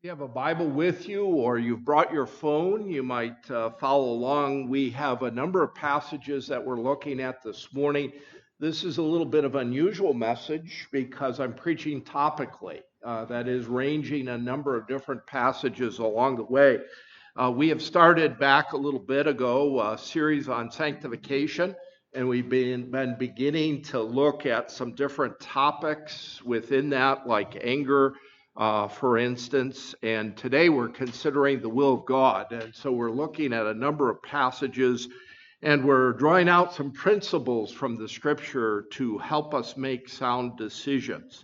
You have a Bible with you or you've brought your phone, you might follow along. We have a number of passages that we're looking at this morning. This is a little bit of an unusual message because I'm preaching topically, that is, ranging a number of different passages along the way. We have started back a little bit ago a series on sanctification, and we've been beginning to look at some different topics within that, like anger, for instance. And today we're considering the will of God. And so we're looking at a number of passages and we're drawing out some principles from the scripture to help us make sound decisions.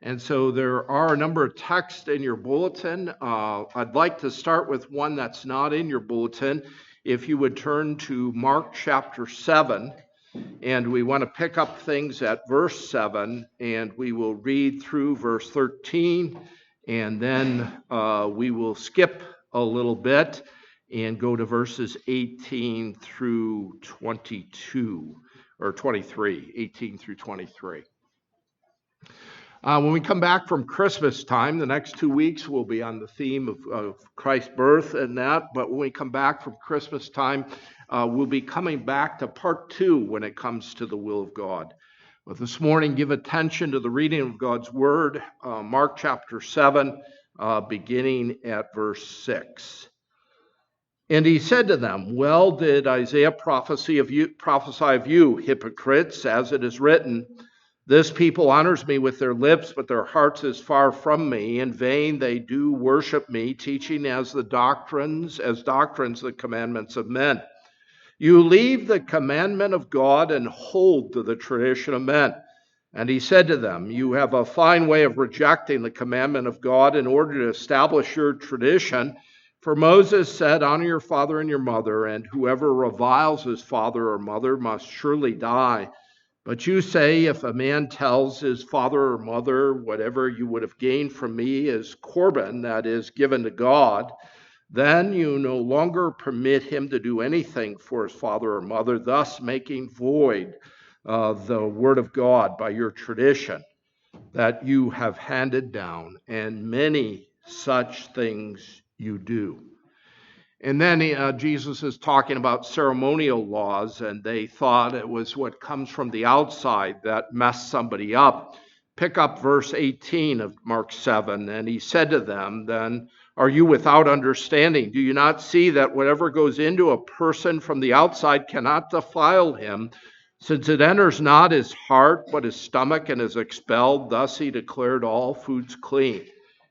And so there are a number of texts in your bulletin. I'd like to start with one that's not in your bulletin. If you would turn to Mark chapter 7. And we want to pick up things at verse 7, and we will read through verse 13, and then we will skip a little bit and go to verses 18 through 22, or 23, 18 through 23. When we come back from Christmas time, the next 2 weeks will be on the theme of Christ's birth and that. But when we come back from Christmas time, we'll be coming back to part 2 when it comes to the will of God. But this morning, give attention to the reading of God's word, Mark chapter 7, beginning at verse 6. And he said to them, "Well did Isaiah prophesy of you, hypocrites, as it is written, 'This people honors me with their lips, but their hearts is far from me. In vain they do worship me, teaching as doctrines the commandments of men.' You leave the commandment of God and hold to the tradition of men." And he said to them, "You have a fine way of rejecting the commandment of God in order to establish your tradition. For Moses said, 'Honor your father and your mother,' and whoever reviles his father or mother must surely die. But you say, if a man tells his father or mother, 'Whatever you would have gained from me is Corban,' that is, given to God, then you no longer permit him to do anything for his father or mother, thus making void the word of God by your tradition that you have handed down, and many such things you do." And then Jesus is talking about ceremonial laws, and they thought it was what comes from the outside that messed somebody up. Pick up verse 18 of Mark 7. "And he said to them, then, 'Are you without understanding? Do you not see that whatever goes into a person from the outside cannot defile him, since it enters not his heart, but his stomach, and is expelled?' Thus he declared all foods clean.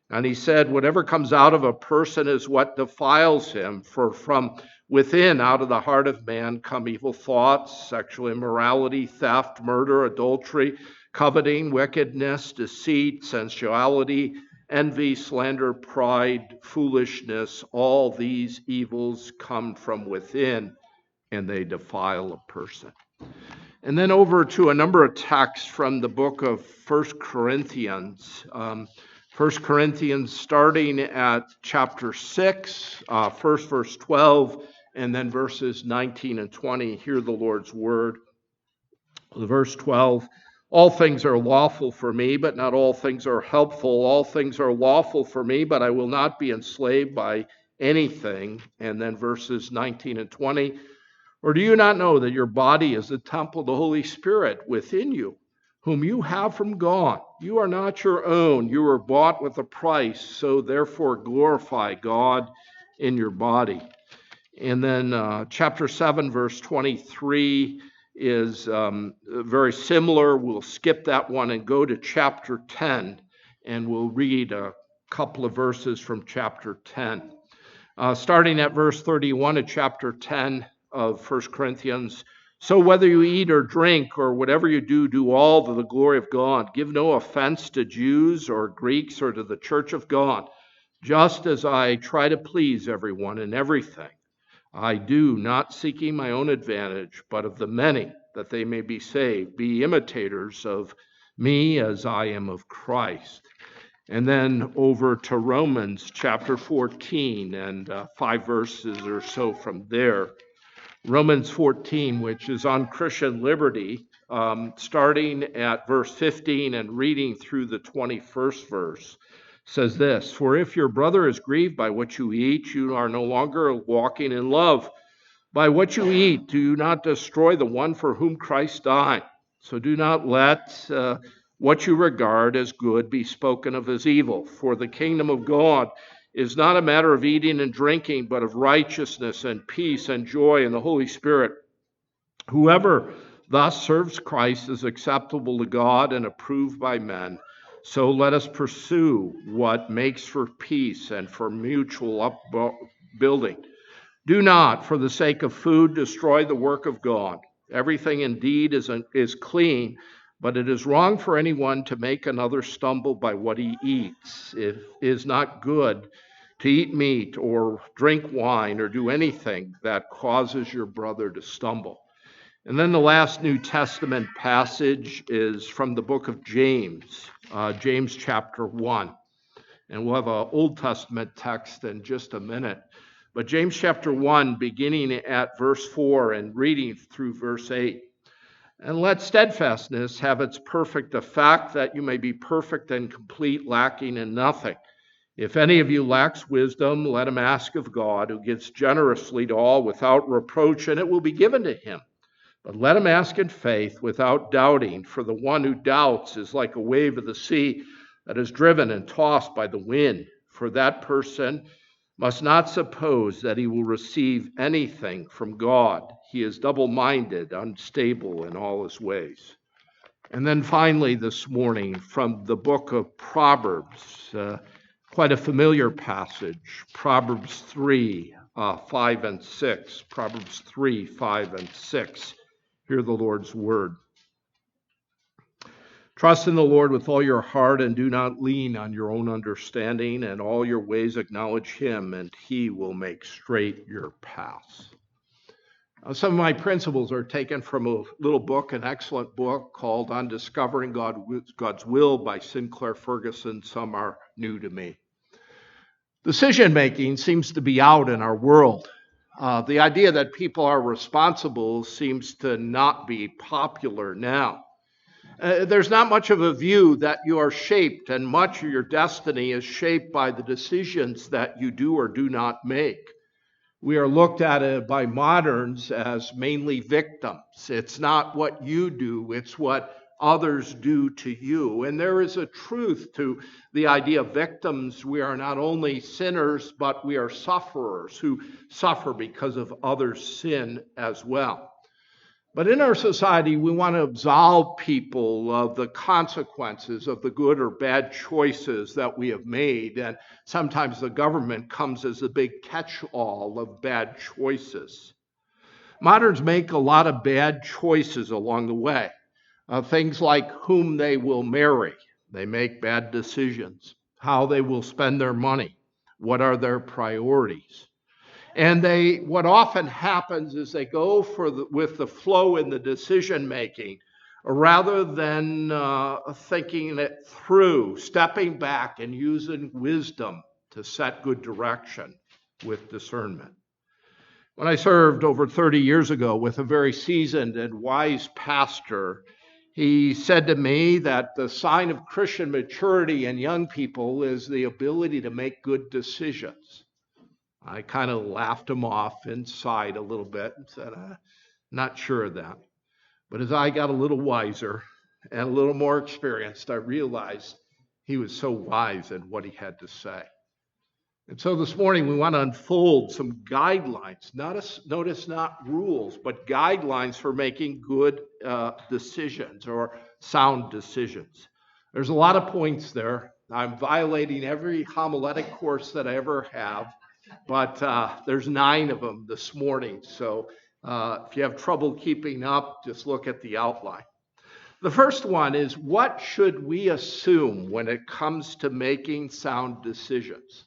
And he said, whatever comes out of a person is what defiles him. For from within, out of the heart of man, come evil thoughts, sexual immorality, theft, murder, adultery, coveting, wickedness, deceit, sensuality, envy, slander, pride, foolishness. All these evils come from within, and they defile a person." And then over to a number of texts from the book of 1 Corinthians. 1 Corinthians, starting at chapter 6, first verse 12, and then verses 19 and 20. Hear the Lord's word. Verse 12, "All things are lawful for me, but not all things are helpful. All things are lawful for me, but I will not be enslaved by anything." And then verses 19 and 20, "Or do you not know that your body is the temple of the Holy Spirit within you, whom you have from God? You are not your own. You were bought with a price. So therefore glorify God in your body." And then chapter 7, verse 23 is very similar. We'll skip that one and go to chapter 10, and we'll read a couple of verses from chapter 10. Starting at verse 31 of chapter 10 of 1 Corinthians, "So whether you eat or drink or whatever you do, do all to the glory of God. Give no offense to Jews or Greeks or to the church of God, just as I try to please everyone in everything. I do, not seeking my own advantage, but of the many, that they may be saved. Be imitators of me as I am of Christ." And then over to Romans chapter 14 and 5 verses or so from there. Romans 14, which is on Christian liberty, starting at verse 15 and reading through the 21st verse. says this, "For if your brother is grieved by what you eat, you are no longer walking in love. By what you eat, do not destroy the one for whom Christ died. So do not let what you regard as good be spoken of as evil. For the kingdom of God is not a matter of eating and drinking, but of righteousness and peace and joy in the Holy Spirit. Whoever thus serves Christ is acceptable to God and approved by men. So let us pursue what makes for peace and for mutual upbuilding. Do not, for the sake of food, destroy the work of God. Everything indeed is clean, but it is wrong for anyone to make another stumble by what he eats. It is not good to eat meat or drink wine or do anything that causes your brother to stumble." And then the last New Testament passage is from the book of James, James chapter 1. And we'll have an Old Testament text in just a minute. But James chapter 1, beginning at verse 4 and reading through verse 8. "And let steadfastness have its perfect effect, that you may be perfect and complete, lacking in nothing. If any of you lacks wisdom, let him ask of God, who gives generously to all without reproach, and it will be given to him. But let him ask in faith without doubting, for the one who doubts is like a wave of the sea that is driven and tossed by the wind. For that person must not suppose that he will receive anything from God. He is double-minded, unstable in all his ways." And then finally this morning from the book of Proverbs, quite a familiar passage, Proverbs 3, 5 and 6. Proverbs 3, 5 and 6. Hear the Lord's word. "Trust in the Lord with all your heart and do not lean on your own understanding. In all your ways acknowledge him, and he will make straight your paths." Some of my principles are taken from a little book, an excellent book called On Discovering God's Will by Sinclair Ferguson. Some are new to me. Decision-making seems to be out in our world. The idea that people are responsible seems to not be popular now. There's not much of a view that you are shaped, and much of your destiny is shaped by the decisions that you do or do not make. We are looked at by moderns as mainly victims. It's not what you do, it's what others do to you. And there is a truth to the idea of victims. We are not only sinners, but we are sufferers who suffer because of others' sin as well. But in our society, we want to absolve people of the consequences of the good or bad choices that we have made. And sometimes the government comes as a big catch-all of bad choices. Moderns make a lot of bad choices along the way. Things like whom they will marry. They make bad decisions. How they will spend their money. What are their priorities? And what often happens is they go with the flow in the decision making, rather than thinking it through, stepping back and using wisdom to set good direction with discernment. When I served over 30 years ago with a very seasoned and wise pastor, he said to me that the sign of Christian maturity in young people is the ability to make good decisions. I kind of laughed him off inside a little bit and said, not sure of that. But as I got a little wiser and a little more experienced, I realized he was so wise in what he had to say. And so this morning we want to unfold some guidelines, notice not rules, but guidelines for making good decisions or sound decisions. There's a lot of points there. I'm violating every homiletic course that I ever have. But there's 9 of them this morning, so if you have trouble keeping up, just look at the outline. The first one is, what should we assume when it comes to making sound decisions?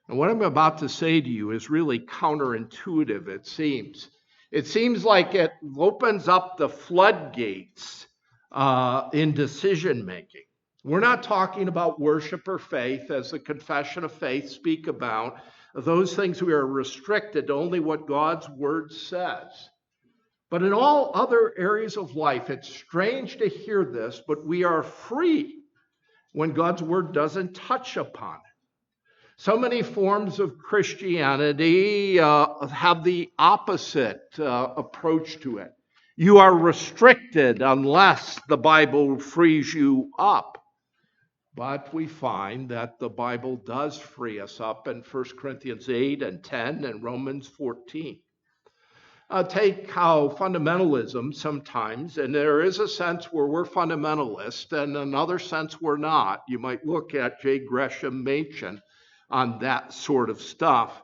And what I'm about to say to you is really counterintuitive, it seems. It seems like it opens up the floodgates in decision making. We're not talking about worship or faith, as the Confession of Faith speak about. Those things we are restricted to only what God's word says. But in all other areas of life, it's strange to hear this, but we are free. when God's word doesn't touch upon it. So many forms of Christianity have the opposite approach to it. You are restricted unless the Bible frees you up. But we find that the Bible does free us up in 1 Corinthians 8 and 10 and Romans 14. Take how fundamentalism sometimes, and there is a sense where we're fundamentalist, and another sense we're not. You might look at J. Gresham Machen on that sort of stuff.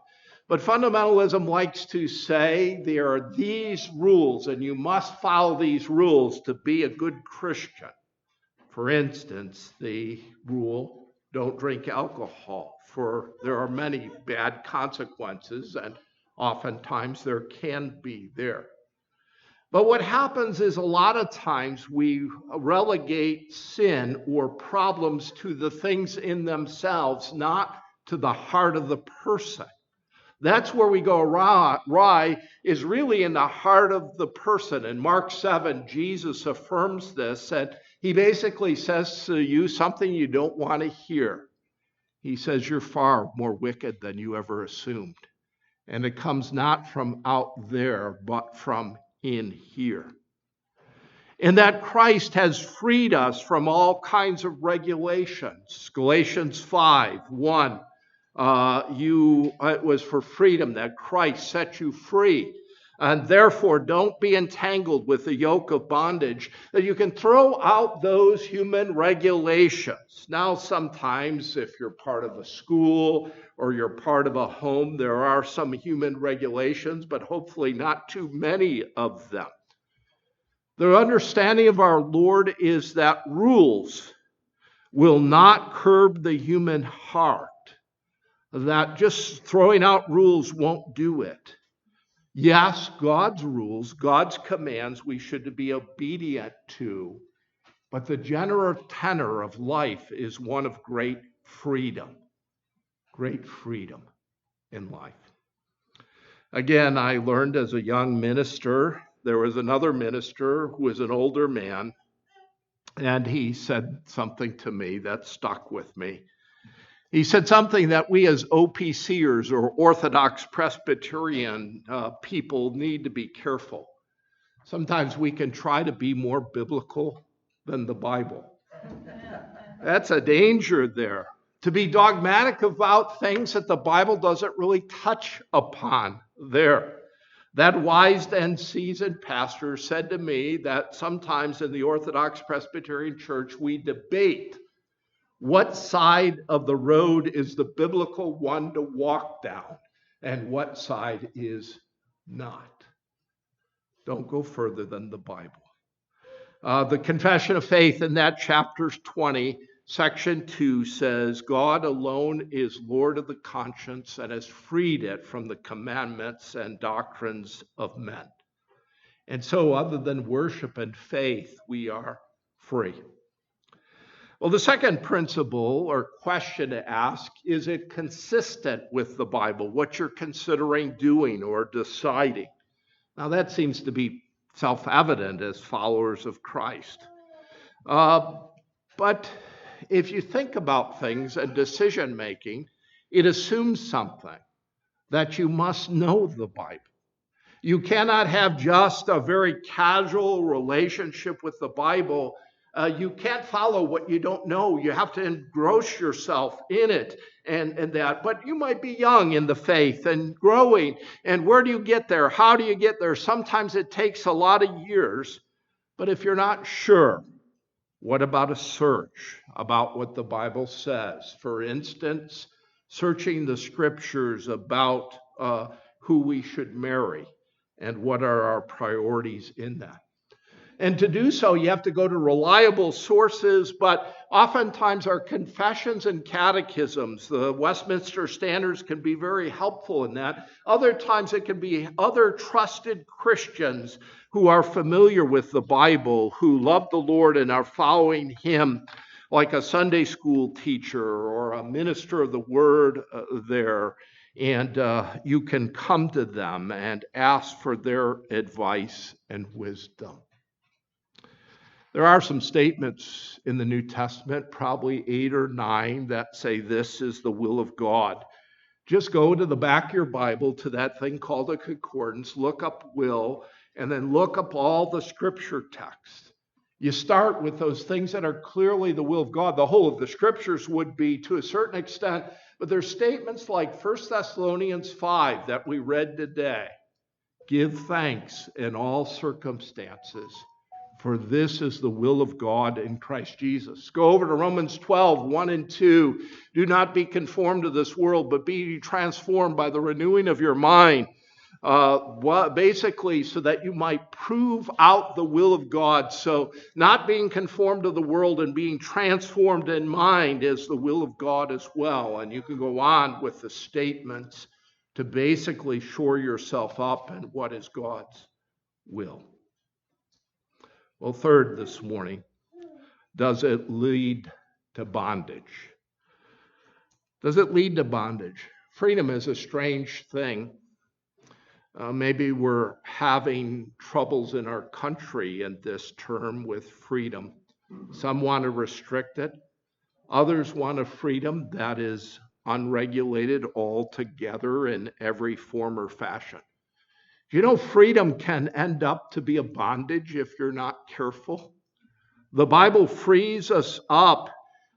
But fundamentalism likes to say there are these rules, and you must follow these rules to be a good Christian. For instance, the rule, don't drink alcohol, for there are many bad consequences, and oftentimes there can be there. But what happens is a lot of times we relegate sin or problems to the things in themselves, not to the heart of the person. That's where we go awry, is really in the heart of the person. In Mark 7, Jesus affirms this, and he basically says to you something you don't want to hear. He says, you're far more wicked than you ever assumed. And it comes not from out there, but from in here. And that Christ has freed us from all kinds of regulations. Galatians 5:1. It was for freedom that Christ set you free. And therefore, don't be entangled with the yoke of bondage, that you can throw out those human regulations. Now, sometimes if you're part of a school or you're part of a home, there are some human regulations, but hopefully not too many of them. The understanding of our Lord is that rules will not curb the human heart, that just throwing out rules won't do it. Yes, God's rules, God's commands we should be obedient to, but the general tenor of life is one of great freedom in life. Again, I learned as a young minister, there was another minister who was an older man, and he said something to me that stuck with me. He said something that we as OPCers or Orthodox Presbyterian people need to be careful. Sometimes we can try to be more biblical than the Bible. That's a danger there. To be dogmatic about things that the Bible doesn't really touch upon there. That wise and seasoned pastor said to me that sometimes in the Orthodox Presbyterian Church we debate what side of the road is the biblical one to walk down and what side is not. Don't go further than the Bible. The Confession of Faith in that chapter 20, section 2 says, God alone is Lord of the conscience and has freed it from the commandments and doctrines of men. And so other than worship and faith, we are free. Well, the second principle or question to ask, is it consistent with the Bible, what you're considering doing or deciding? Now, that seems to be self-evident as followers of Christ. But if you think about things and decision-making, it assumes something, that you must know the Bible. You cannot have just a very casual relationship with the Bible. You can't follow what you don't know. You have to engross yourself in it and that. But you might be young in the faith and growing. And where do you get there? How do you get there? Sometimes it takes a lot of years. But if you're not sure, what about a search about what the Bible says? For instance, searching the scriptures about who we should marry and what are our priorities in that. And to do so, you have to go to reliable sources, but oftentimes our confessions and catechisms, the Westminster Standards, can be very helpful in that. Other times it can be other trusted Christians who are familiar with the Bible, who love the Lord and are following him, like a Sunday school teacher or a minister of the word there. And you can come to them and ask for their advice and wisdom. There are some statements in the New Testament, probably 8 or 9, that say this is the will of God. Just go to the back of your Bible to that thing called a concordance, look up will, and then look up all the scripture texts. You start with those things that are clearly the will of God. The whole of the scriptures would be to a certain extent, but there's statements like 1 Thessalonians 5 that we read today. Give thanks in all circumstances, for this is the will of God in Christ Jesus. Go over to Romans 12, 1 and 2. Do not be conformed to this world, but be transformed by the renewing of your mind. Basically, so that you might prove out the will of God. So not being conformed to the world and being transformed in mind is the will of God as well. And you can go on with the statements to basically shore yourself up in what is God's will. Well, third this morning, does it lead to bondage? Does it lead to bondage? Freedom is a strange thing. Maybe we're having troubles in our country in this term with freedom. Some want to restrict it. Others want a freedom that is unregulated altogether in every form or fashion. You know, freedom can end up to be a bondage if you're not careful. The Bible frees us up,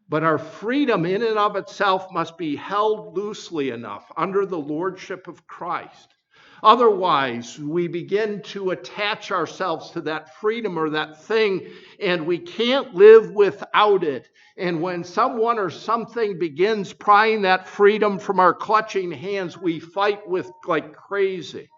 but our freedom in and of itself must be held loosely enough under the lordship of Christ. Otherwise, we begin to attach ourselves to that freedom or that thing, and we can't live without it. And when someone or something begins prying that freedom from our clutching hands, we fight with like crazy.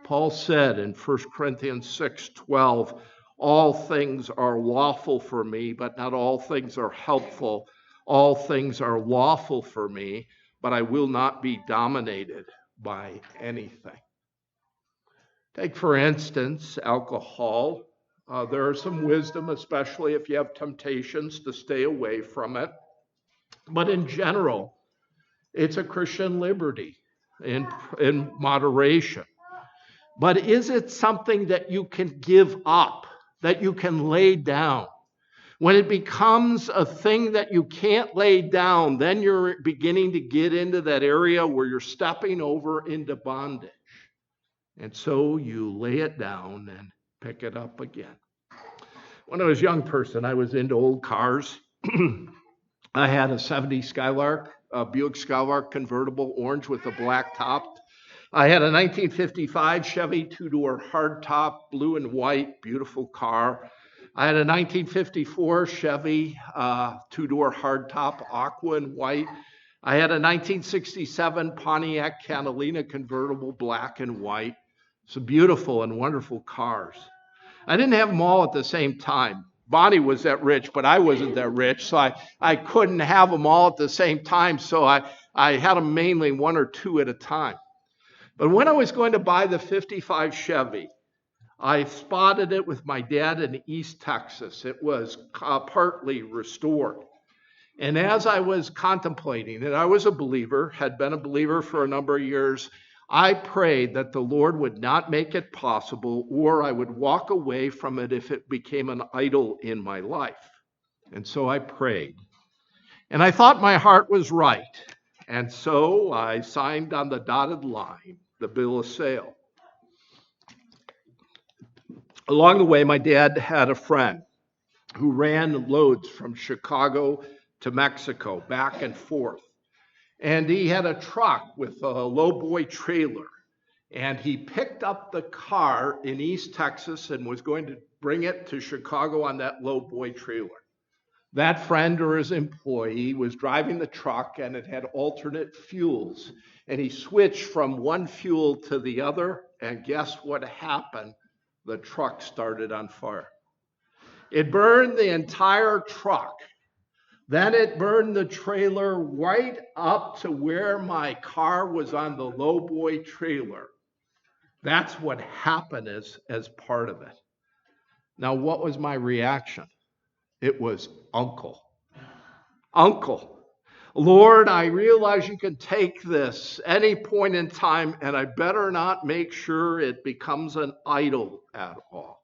Paul said in 1 Corinthians 6:12, all things are lawful for me, but not all things are helpful. All things are lawful for me, but I will not be dominated by anything. Take, for instance, alcohol. There is some wisdom, especially if you have temptations, to stay away from it. But in general, it's a Christian liberty in moderation. But is it something that you can give up, that you can lay down? When it becomes a thing that you can't lay down, then you're beginning to get into that area where you're stepping over into bondage. And so you lay it down and pick it up again. When I was a young person, I was into old cars. I had a 70 Skylark, a Buick Skylark convertible, orange with a black top. I had a 1955 Chevy two-door hardtop, blue and white, beautiful car. I had a 1954 Chevy two-door hardtop, aqua and white. I had a 1967 Pontiac Catalina convertible, black and white. Some beautiful and wonderful cars. I didn't have them all at the same time. Bonnie was that rich, but I wasn't that rich, so I couldn't have them all at the same time, so I had them mainly one or two at a time. But when I was going to buy the 55 Chevy, I spotted it with my dad in East Texas. It was partly restored. And as I was contemplating it, I was a believer, had been a believer for a number of years. I prayed that the Lord would not make it possible, or I would walk away from it if it became an idol in my life. And so I prayed. And I thought my heart was right. And so I signed on the dotted line the bill of sale. Along the way, my dad had a friend who ran loads from Chicago to Mexico, back and forth. And he had a truck with a lowboy trailer. And he picked up the car in East Texas and was going to bring it to Chicago on that lowboy trailer. That friend or his employee was driving the truck, and it had alternate fuels. And he switched from one fuel to the other, and guess what happened? The truck started on fire. It burned the entire truck. Then it burned the trailer right up to where my car was on the lowboy trailer. That's what happened as part of it. Now, what was my reaction? It was uncle. Uncle, Lord, I realize you can take this any point in time, and I better not make sure it becomes an idol at all.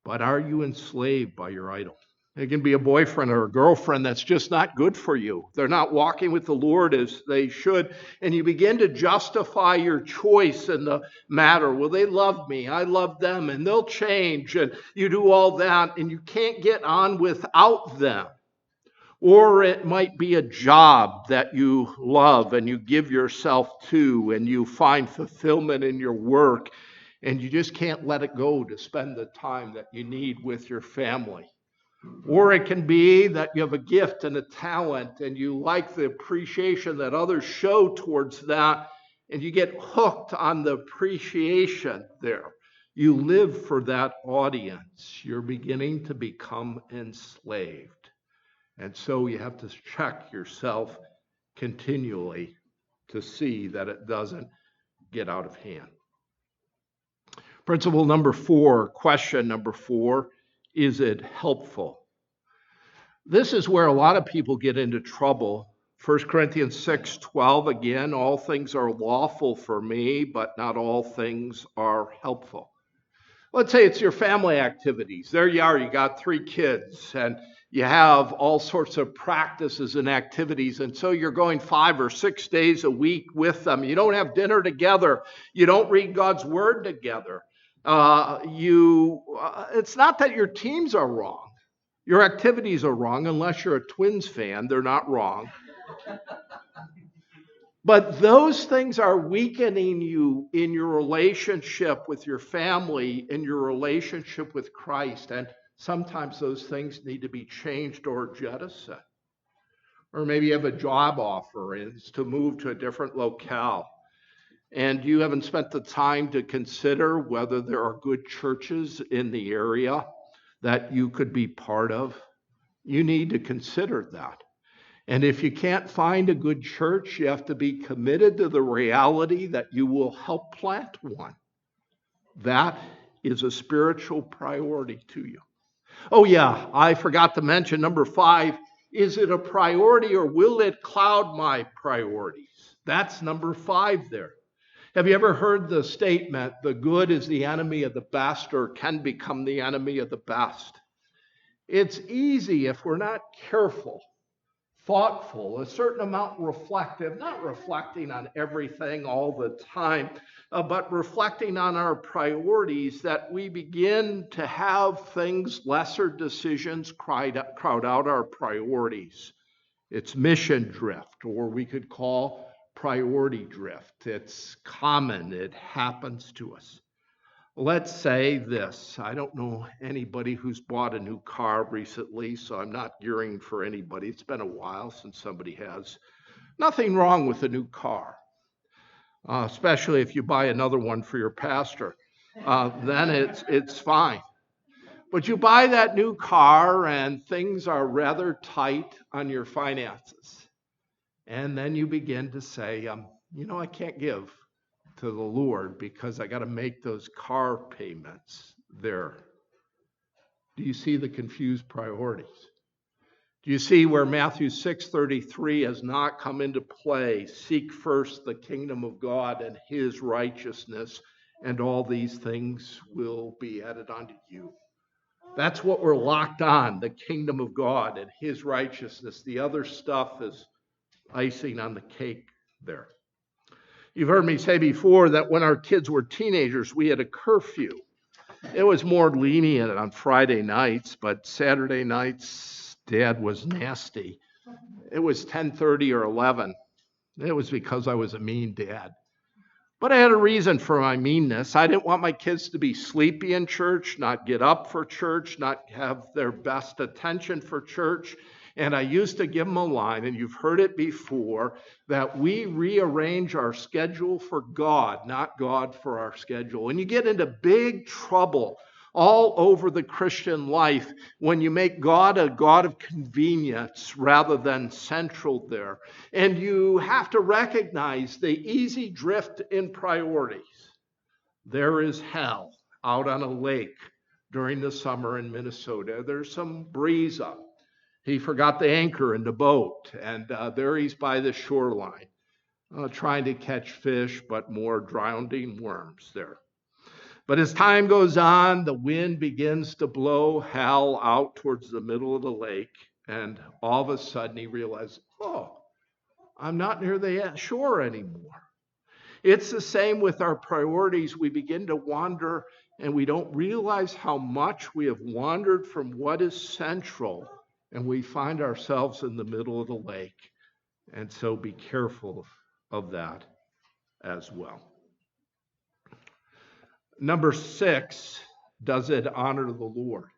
But are you enslaved by your idol? It can be a boyfriend or a girlfriend that's just not good for you. They're not walking with the Lord as they should. And you begin to justify your choice in the matter. Well, they love me. I love them. And they'll change. And you do all that. And you can't get on without them. Or it might be a job that you love and you give yourself to. And you find fulfillment in your work. And you just can't let it go to spend the time that you need with your family. Or it can be that you have a gift and a talent and you like the appreciation that others show towards that, and you get hooked on the appreciation there. You live for that audience. You're beginning to become enslaved. And so you have to check yourself continually to see that it doesn't get out of hand. Principle number 4, question number 4, is it helpful? This is where a lot of people get into trouble. 1 Corinthians 6:12, again, all things are lawful for me, but not all things are helpful. Let's say it's your family activities. There you are, you got 3 kids, and you have all sorts of practices and activities, and so you're going 5 or 6 days a week with them. You don't have dinner together. You don't read God's word together. It's not that your teams are wrong. Your activities are wrong, unless you're a Twins fan. They're not wrong. But those things are weakening you in your relationship with your family, in your relationship with Christ. And sometimes those things need to be changed or jettisoned. Or maybe you have a job offer and it's to move to a different locale. And you haven't spent the time to consider whether there are good churches in the area that you could be part of. You need to consider that. And if you can't find a good church, you have to be committed to the reality that you will help plant one. That is a spiritual priority to you. Oh yeah, I forgot to mention number 5. Is it a priority or will it cloud my priorities? That's number 5 there. Have you ever heard the statement, the good is the enemy of the best, or can become the enemy of the best? It's easy if we're not careful, thoughtful, a certain amount reflective, not reflecting on everything all the time, but reflecting on our priorities, that we begin to have things, lesser decisions crowd out our priorities. It's mission drift, or we could call priority drift. It's common. It happens to us. Let's say this. I don't know anybody who's bought a new car recently, so I'm not gearing for anybody. It's been a while since somebody has. Nothing wrong with a new car, especially if you buy another one for your pastor. Then it's fine. But you buy that new car and things are rather tight on your finances. And then you begin to say, I can't give to the Lord because I got to make those car payments there. Do you see the confused priorities? Do you see where Matthew 6:33 has not come into play? Seek first the kingdom of God and his righteousness, and all these things will be added unto you. That's what we're locked on, the kingdom of God and his righteousness. The other stuff is icing on the cake there. You've heard me say before that when our kids were teenagers, we had a curfew. It was more lenient on Friday nights, but Saturday nights, Dad was nasty. It was 10:30 or 11. It was because I was a mean dad. But I had a reason for my meanness. I didn't want my kids to be sleepy in church, not get up for church, not have their best attention for church. And I used to give them a line, and you've heard it before, that we rearrange our schedule for God, not God for our schedule. And you get into big trouble all over the Christian life when you make God a God of convenience rather than central there. And you have to recognize the easy drift in priorities. There is hell out on a lake during the summer in Minnesota. There's some breeze up. He forgot the anchor in the boat, and there he's by the shoreline, trying to catch fish, but more drowning worms there. But as time goes on, the wind begins to blow Hal out towards the middle of the lake. And all of a sudden he realizes, oh, I'm not near the shore anymore. It's the same with our priorities. We begin to wander and we don't realize how much we have wandered from what is central, and we find ourselves in the middle of the lake. And so be careful of that as well. Number 6, does it honor the Lord?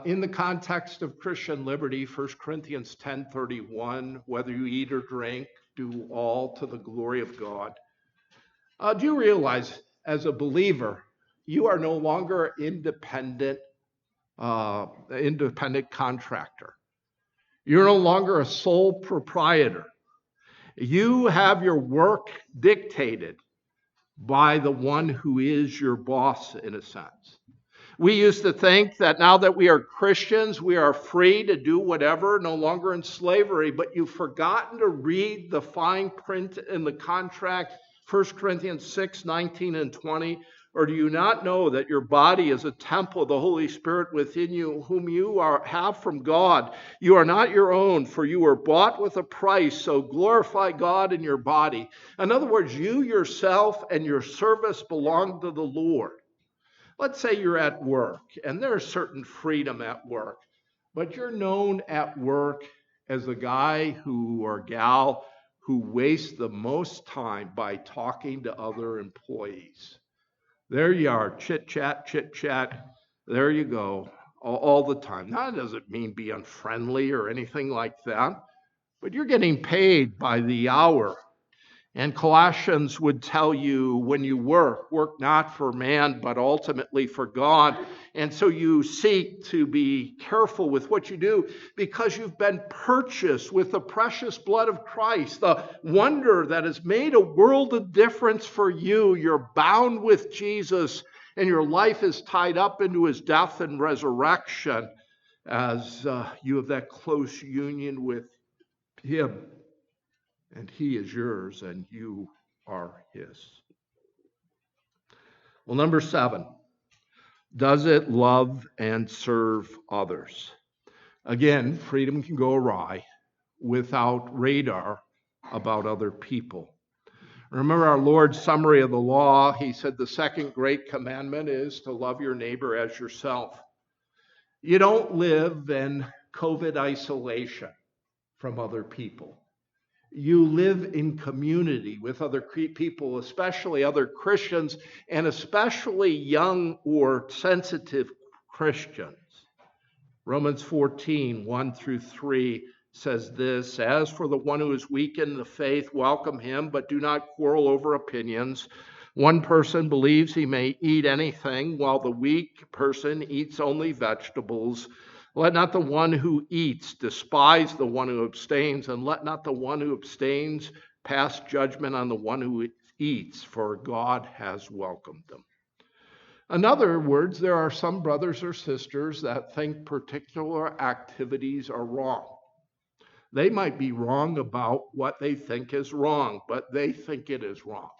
In the context of Christian liberty, 1 Corinthians 10:31, whether you eat or drink, do all to the glory of God. Do you realize, as a believer, you are no longer an independent contractor. You're no longer a sole proprietor. You have your work dictated by the one who is your boss, in a sense. We used to think that now that we are Christians, we are free to do whatever, no longer in slavery, but you've forgotten to read the fine print in the contract, 1 Corinthians 6:19 and 20. Or do you not know that your body is a temple of the Holy Spirit within you, whom you have from God? You are not your own, for you were bought with a price, so glorify God in your body. In other words, you yourself and your service belong to the Lord. Let's say you're at work, and there's certain freedom at work, but you're known at work as a guy or gal who wastes the most time by talking to other employees. There you are, chit-chat, there you go, all the time. Now, that doesn't mean be unfriendly or anything like that, but you're getting paid by the hour. And Colossians would tell you, when you work not for man, but ultimately for God. And so you seek to be careful with what you do because you've been purchased with the precious blood of Christ, the wonder that has made a world of difference for you. You're bound with Jesus, and your life is tied up into his death and resurrection as you have that close union with him. And he is yours, and you are his. Well, number 7, does it love and serve others? Again, freedom can go awry without radar about other people. Remember our Lord's summary of the law. He said the second great commandment is to love your neighbor as yourself. You don't live in COVID isolation from other people. You live in community with other people, especially other Christians, and especially young or sensitive Christians. Romans 14:1-3 says this, as for the one who is weak in the faith, welcome him, but do not quarrel over opinions. One person believes he may eat anything, while the weak person eats only vegetables. Let not the one who eats despise the one who abstains, and let not the one who abstains pass judgment on the one who eats, for God has welcomed them. In other words, there are some brothers or sisters that think particular activities are wrong. They might be wrong about what they think is wrong, but they think it is wrong.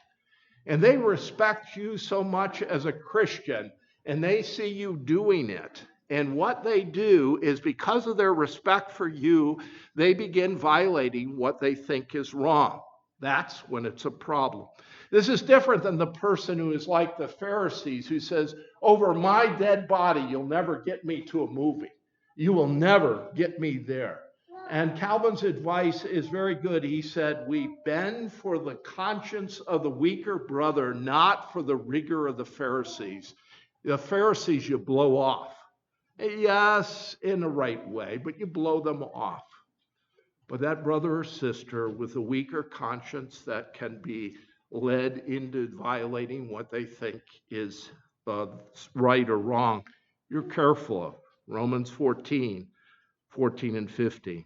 And they respect you so much as a Christian, and they see you doing it. And what they do is, because of their respect for you, they begin violating what they think is wrong. That's when it's a problem. This is different than the person who is like the Pharisees, who says, over my dead body, you'll never get me to a movie. You will never get me there. And Calvin's advice is very good. He said, we bend for the conscience of the weaker brother, not for the rigor of the Pharisees. The Pharisees you blow off. Yes, in the right way, but you blow them off. But that brother or sister with a weaker conscience that can be led into violating what they think is right or wrong, you're careful of. Romans 14:14-15.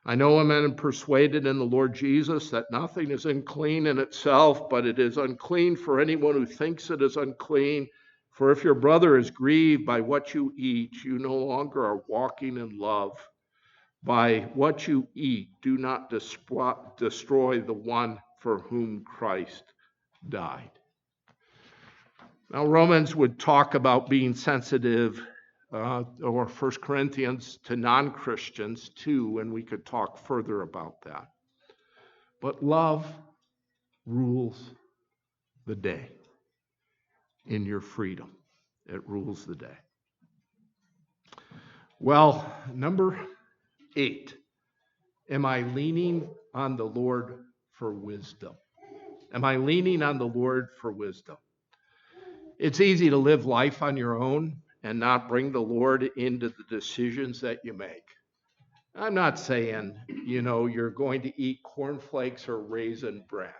I know and am persuaded in the Lord Jesus that nothing is unclean in itself, but it is unclean for anyone who thinks it is unclean. For if your brother is grieved by what you eat, you no longer are walking in love. By what you eat, do not destroy the one for whom Christ died. Now, Romans would talk about being sensitive, or 1 Corinthians, to non-Christians too, and we could talk further about that. But love rules the day in your freedom. It rules the day. Well, number 8, am I leaning on the Lord for wisdom? Am I leaning on the Lord for wisdom? It's easy to live life on your own and not bring the Lord into the decisions that you make. I'm not saying, you're going to eat cornflakes or raisin bran,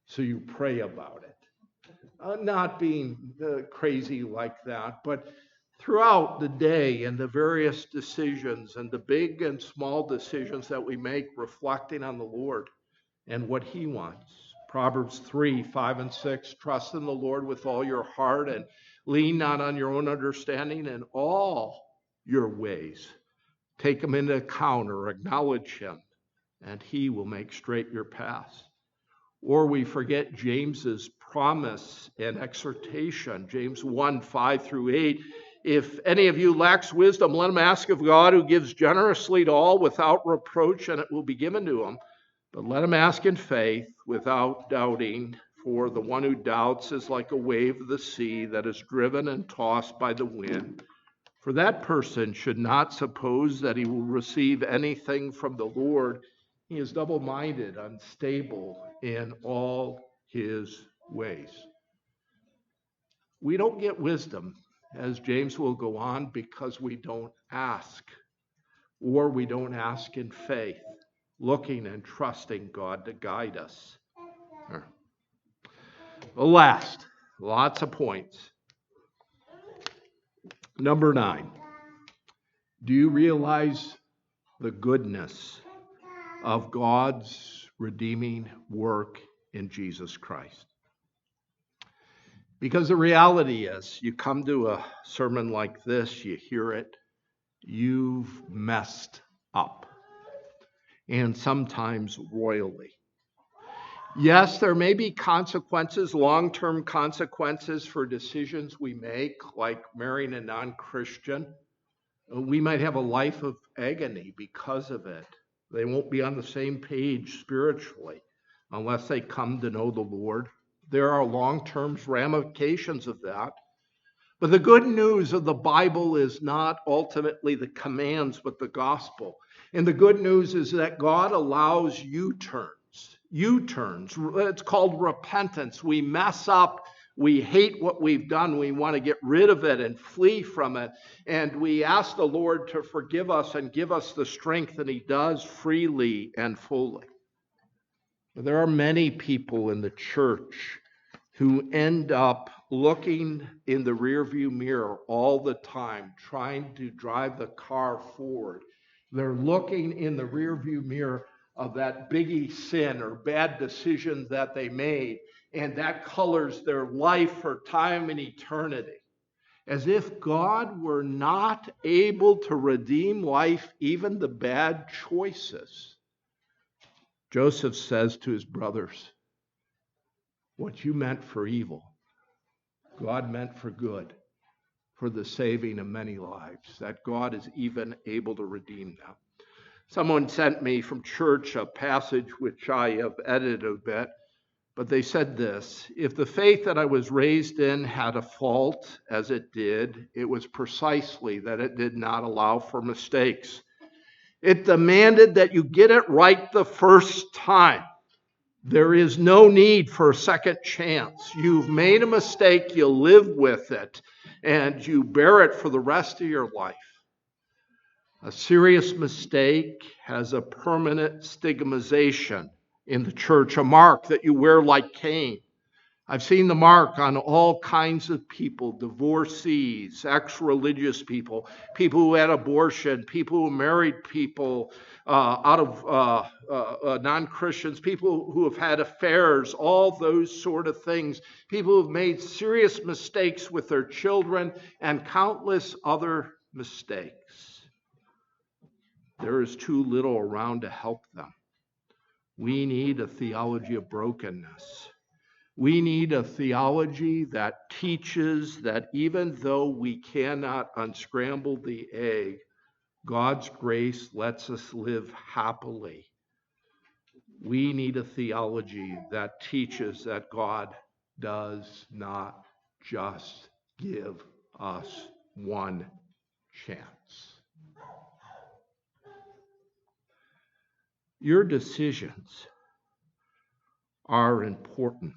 so you pray about it. Not being crazy like that, but throughout the day and the various decisions and the big and small decisions that we make, reflecting on the Lord and what he wants. Proverbs 3, 5, and 6, trust in the Lord with all your heart and lean not on your own understanding in all your ways. Take him into account or acknowledge him, and he will make straight your paths. Or we forget James's promise and exhortation, James 1, 5 through 8. If any of you lacks wisdom, let him ask of God, who gives generously to all without reproach, and it will be given to him. But let him ask in faith without doubting, for the one who doubts is like a wave of the sea that is driven and tossed by the wind. For that person should not suppose that he will receive anything from the Lord. He is double-minded, unstable in all his ways. We don't get wisdom, as James will go on, because we don't ask, or we don't ask in faith, looking and trusting God to guide us. The last, lots of points. Number 9, do you realize the goodness of God's redeeming work in Jesus Christ? Because the reality is, you come to a sermon like this, you hear it, you've messed up, and sometimes royally. Yes, there may be consequences, long-term consequences for decisions we make, like marrying a non-Christian. We might have a life of agony because of it. They won't be on the same page spiritually unless they come to know the Lord. There are long-term ramifications of that. But the good news of the Bible is not ultimately the commands, but the gospel. And the good news is that God allows U-turns. It's called repentance. We mess up. We hate what we've done. We want to get rid of it and flee from it. And we ask the Lord to forgive us and give us the strength, and he does freely and fully. There are many people in the church who end up looking in the rearview mirror all the time, trying to drive the car forward. They're looking in the rearview mirror of that biggie sin or bad decision that they made, and that colors their life for time and eternity. As if God were not able to redeem life, even the bad choices. Joseph says to his brothers, what you meant for evil, God meant for good, for the saving of many lives, that God is even able to redeem them. Someone sent me from church a passage which I have edited a bit, but they said this: if the faith that I was raised in had a fault, as it did, it was precisely that it did not allow for mistakes. It demanded that you get it right the first time. There is no need for a second chance. You've made a mistake, you live with it, and you bear it for the rest of your life. A serious mistake has a permanent stigmatization in the church, a mark that you wear like Cain. I've seen the mark on all kinds of people: divorcees, ex-religious people, people who had abortion, people who married people out of non-Christians, people who have had affairs, all those sort of things, people who have made serious mistakes with their children, and countless other mistakes. There is too little around to help them. We need a theology of brokenness. We need a theology that teaches that even though we cannot unscramble the egg, God's grace lets us live happily. We need a theology that teaches that God does not just give us one chance. Your decisions are important,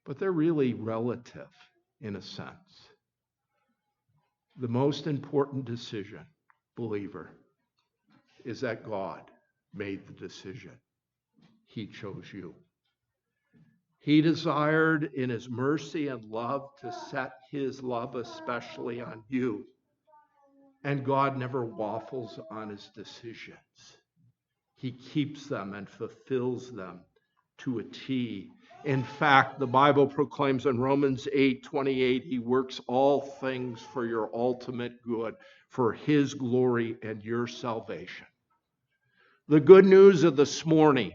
but they're really relative in a sense. The most important decision, believer, is that God made the decision. He chose you. He desired in his mercy and love to set his love especially on you. And God never waffles on his decisions. He keeps them and fulfills them to a T. In fact, the Bible proclaims in Romans 8:28, he works all things for your ultimate good, for his glory and your salvation. The good news of this morning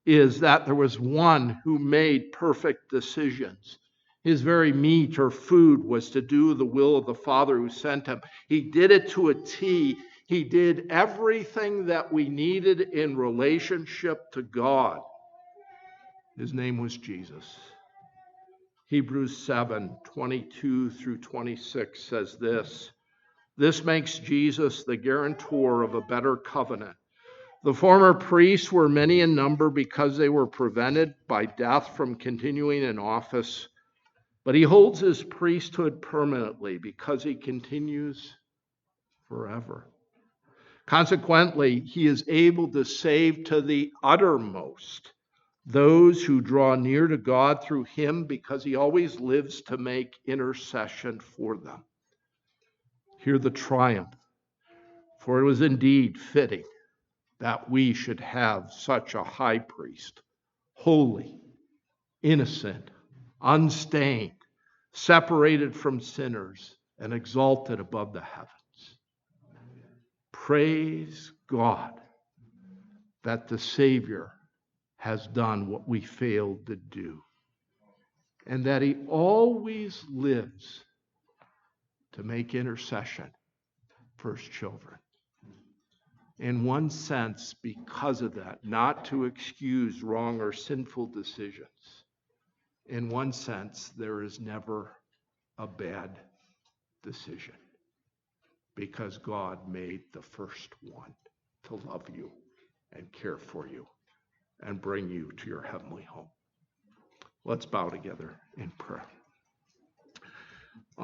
is that there was one who made perfect decisions. His very meat or food was to do the will of the Father who sent him. He did it to a T. He did everything that we needed in relationship to God. His name was Jesus. Hebrews 7:22 through 26 says this. This makes Jesus the guarantor of a better covenant. The former priests were many in number because they were prevented by death from continuing in office. But he holds his priesthood permanently because he continues forever. Consequently, he is able to save to the uttermost those who draw near to God through him because he always lives to make intercession for them. Hear the triumph, for it was indeed fitting that we should have such a high priest, holy, innocent, unstained, separated from sinners, and exalted above the heavens. Praise God that the Savior has done what we failed to do, and that he always lives to make intercession for his children. In one sense, because of that, not to excuse wrong or sinful decisions. In one sense, there is never a bad decision because God made the first one to love you and care for you and bring you to your heavenly home. Let's bow together in prayer.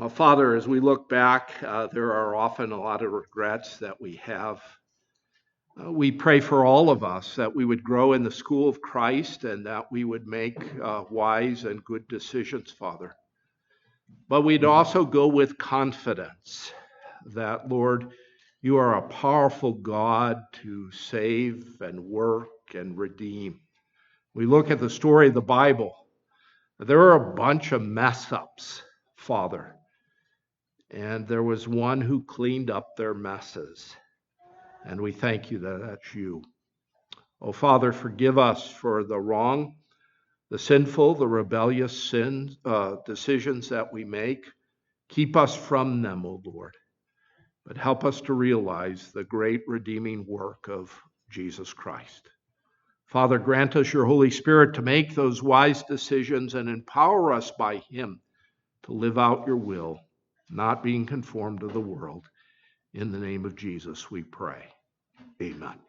Father, as we look back, there are often a lot of regrets that we have. We pray for all of us that we would grow in the school of Christ and that we would make wise and good decisions, Father. But we'd also go with confidence that, Lord, you are a powerful God to save and work and redeem. We look at the story of the Bible. There are a bunch of mess-ups, Father. And there was one who cleaned up their messes. And we thank you that that's you. Oh, Father, forgive us for the wrong, the sinful, the rebellious decisions that we make. Keep us from them, O Lord. But help us to realize the great redeeming work of Jesus Christ. Father, grant us your Holy Spirit to make those wise decisions and empower us by him to live out your will, not being conformed to the world. In the name of Jesus, we pray. Amen.